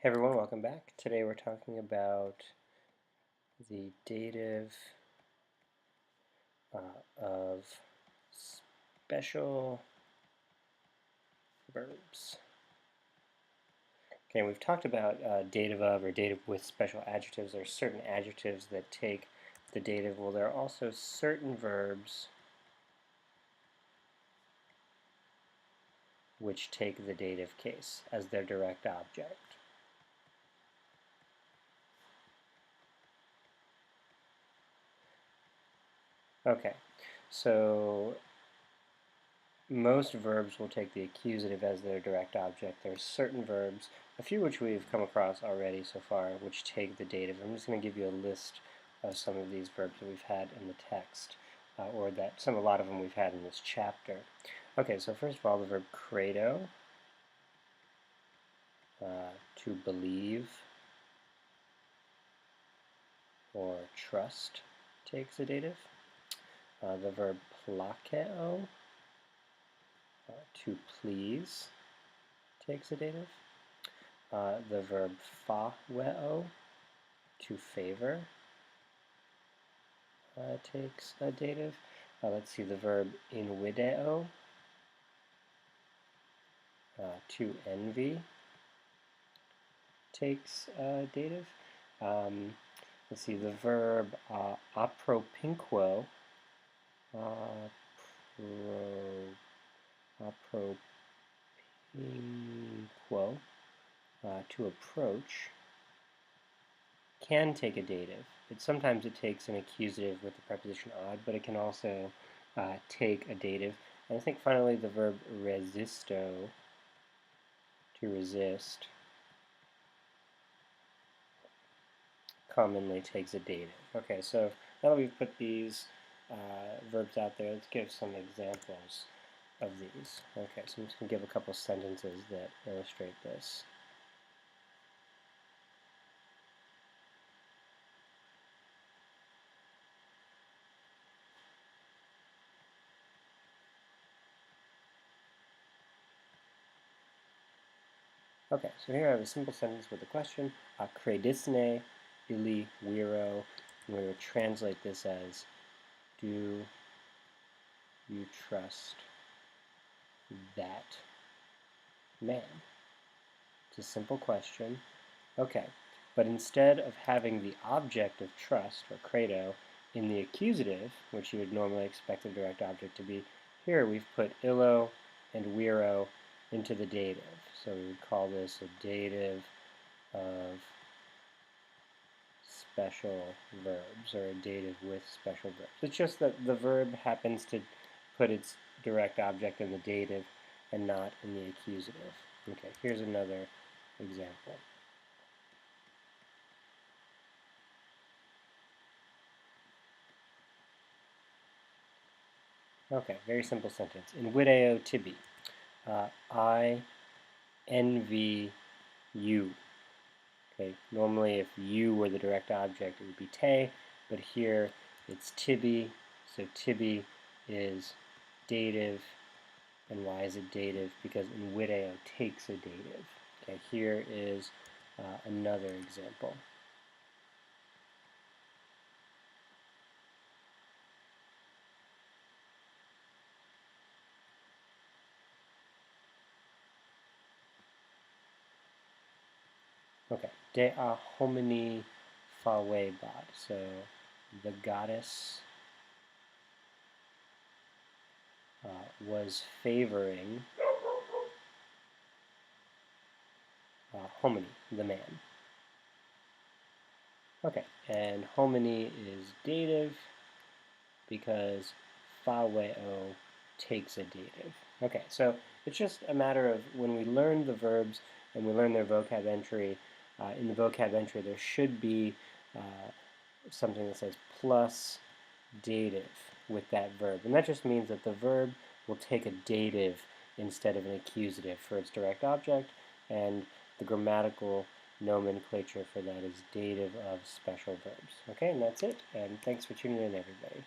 Hey everyone, welcome back. Today we're talking about the dative of special verbs. Okay, we've talked about dative of or dative with special adjectives. There are certain adjectives that take the dative. Well, there are also certain verbs which take the dative case as their direct object. Okay, so most verbs will take the accusative as their direct object. There are certain verbs, a few which we've come across already so far, which take the dative. I'm just going to give you a list of some of these verbs that we've had in the text, or that a lot of them we've had in this chapter. Okay, so first of all, the verb credo, to believe or trust, takes a dative. The verb plakeo, to please, takes a dative. The verb phaweo, to favor, takes a dative. Let's see, the verb invideo, to envy, takes a dative. Let's see, the verb apropinquo, to approach, can take a dative. Sometimes it takes an accusative with the preposition odd, but it can also take a dative. And I think finally the verb resisto, to resist, commonly takes a dative. Okay, so now that we've put these verbs out there, let's give some examples of these. Okay, so I'm just going to give a couple sentences that illustrate this. Okay, so here I have a simple sentence with a question. Credisne ili viro. And we would translate this as, do you trust that man? It's a simple question. Okay, but instead of having the object of trust, or credo, in the accusative, which you would normally expect the direct object to be, here we've put illo and viro into the dative. So we would call this a dative of special verbs, or a dative with special verbs. It's just that the verb happens to put its direct object in the dative and not in the accusative. Okay, here's another example. Okay, very simple sentence. In video tibi, I envy you. Okay, normally if you were the direct object, it would be te, but here it's tibi, so tibi is dative. And why is it dative? Because in video takes a dative. Okay, here is another example. Okay, dea homini fawebat. So the goddess was favoring homini, the man. Okay, and homini is dative because phaweo takes a dative. Okay, so it's just a matter of when we learn the verbs and we learn their vocab entry, in the vocab entry there should be something that says plus dative with that verb. And that just means that the verb will take a dative instead of an accusative for its direct object, and the grammatical nomenclature for that is dative of special verbs. Okay, and that's it, and thanks for tuning in, everybody.